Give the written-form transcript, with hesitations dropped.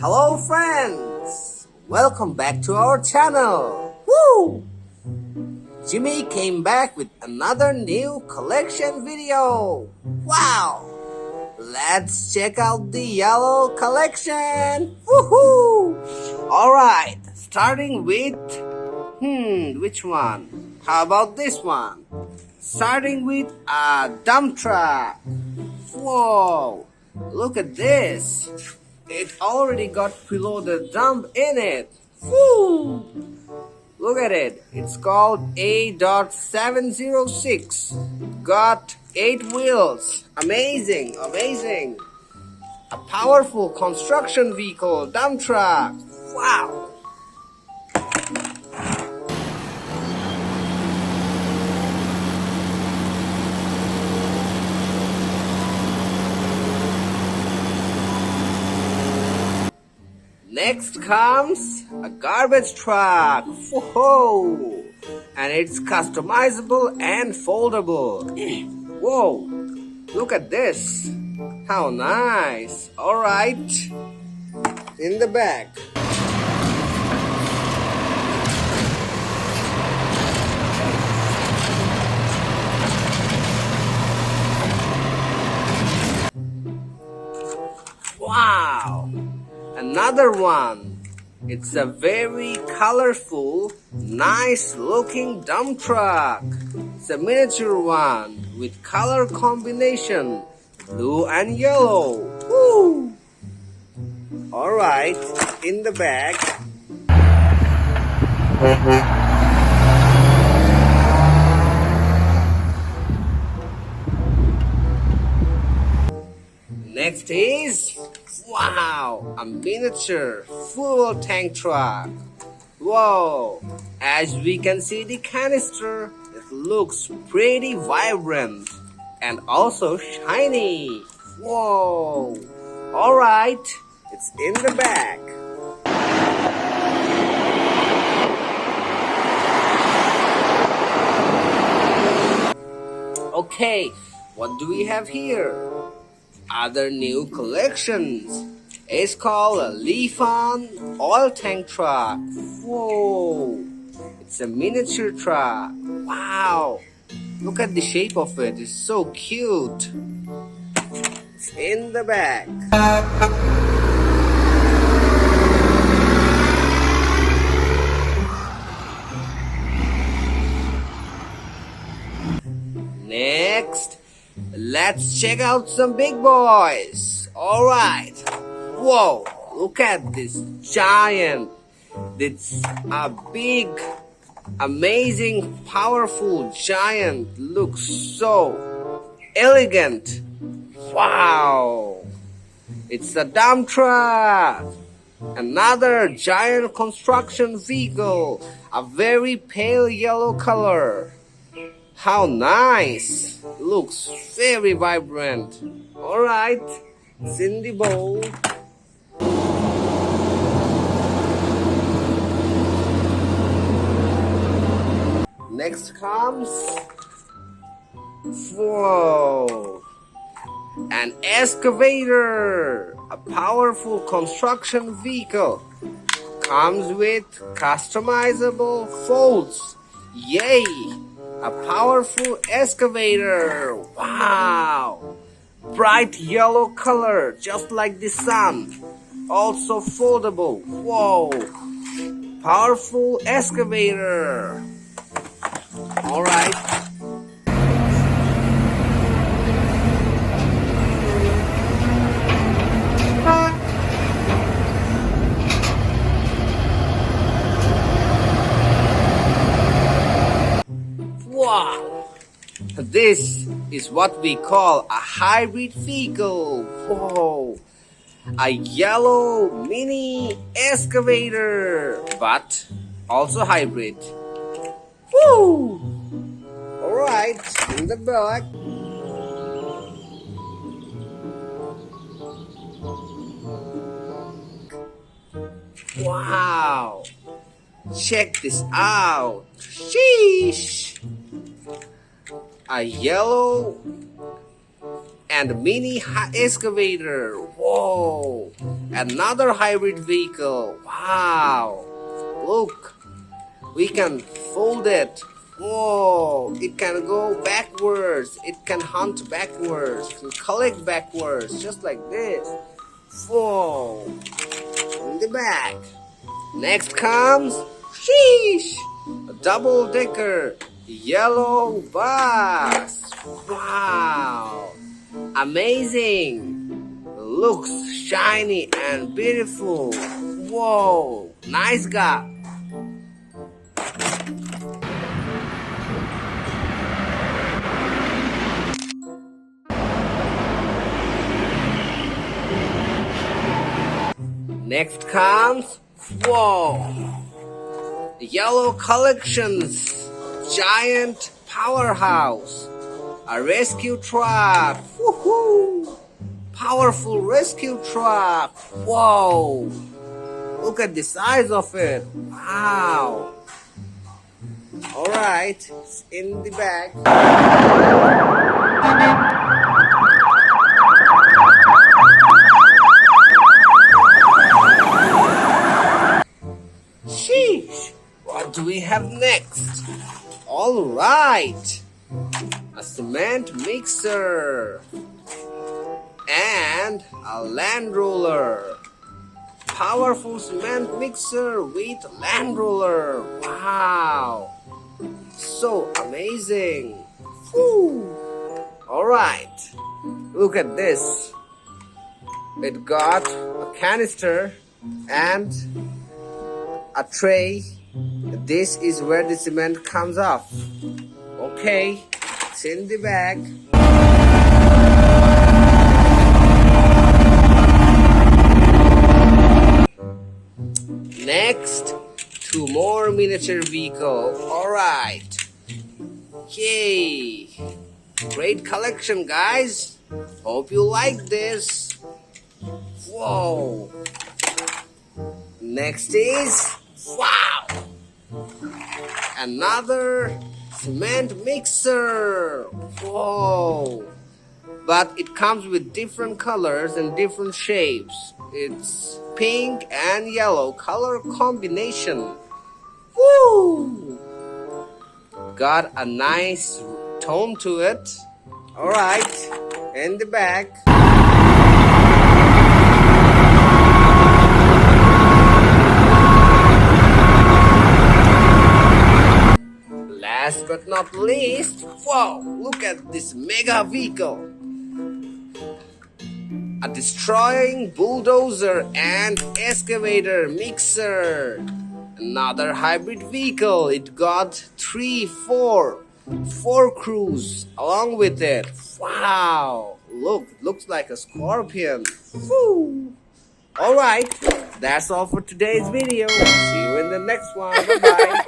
Hello friends! Welcome back to our channel! Woo! Jimmy came back with another new collection video! Wow! Let's check out the yellow collection! Woohoo! Alright, starting with... which one? How about this one? Starting with a dump truck. Whoa! Look at this! It already got preloaded dump in it. Woo! Look at it. It's called A.706. Got 8 wheels. Amazing, amazing. A powerful construction vehicle dump truck. Wow! Next comes a garbage truck. Whoa! And it's customizable and foldable. Whoa! Look at this. How nice. Alright. In the back. Wow! Another one. It's a very colorful, nice looking dump truck. It's a miniature one with color combination blue and yellow. Woo! Alright, in the back. Next is, wow, a miniature fuel tank truck. Whoa, as we can see the canister, it looks pretty vibrant and also shiny. Whoa, alright, it's in the back. Okay, what do we have here? Other new collections. It's called a Leaf-On oil tank truck. Whoa! It's a miniature truck. Wow! Look at the shape of it. It's so cute. It's in the back. Next, let's check out some big boys. Alright. Whoa, look at this giant. It's a big, amazing, powerful giant. Looks so elegant. Wow. It's a dump truck. Another giant construction vehicle. A very pale yellow color. How nice! Looks very vibrant. Alright, it's in the bowl. Next comes, whoa, an excavator, a powerful construction vehicle. Comes with customizable folds. Yay! A powerful excavator. Wow! Bright yellow color, just like the sun. Also foldable. Whoa! Powerful excavator. Alright. Wow! This is what we call a hybrid vehicle. Whoa! A yellow mini excavator, but also hybrid. Woo! Alright, in the back. Wow! Check this out. Sheesh! A yellow and mini excavator. Whoa! Another hybrid vehicle. Wow. Look. We can fold it. Whoa. It can go backwards. It can hunt backwards. It can collect backwards. Just like this. Whoa. In the back. Next comes, sheesh, a double-decker yellow bus. Wow, amazing. Looks shiny and beautiful. Whoa, nice guy. Next comes, whoa, Yellow Collections giant powerhouse, a rescue truck. Woohoo! Powerful rescue truck. Whoa! Look at the size of it. Wow! All right, it's in the bag. Sheesh! What do we have next? All right, a cement mixer and a land roller. Powerful cement mixer with land roller. Wow, so amazing. Woo. All right, look at this. It got a canister and a tray. This is where the cement comes off. Okay, it's in the bag. Next, two more miniature vehicles. Alright. Yay! Great collection, guys. Hope you like this. Whoa! Next is, wow! Another cement mixer. Whoa! But it comes with different colors and different shapes. It's pink and yellow color combination. Woo! Got a nice tone to it. Alright, in the back. Last but not least, whoa, look at this mega vehicle. A destroying bulldozer and excavator mixer. Another hybrid vehicle. It got four crews along with it. Wow, looks like a scorpion. Woo. Alright, that's all for today's video. See you in the next one. Bye-bye.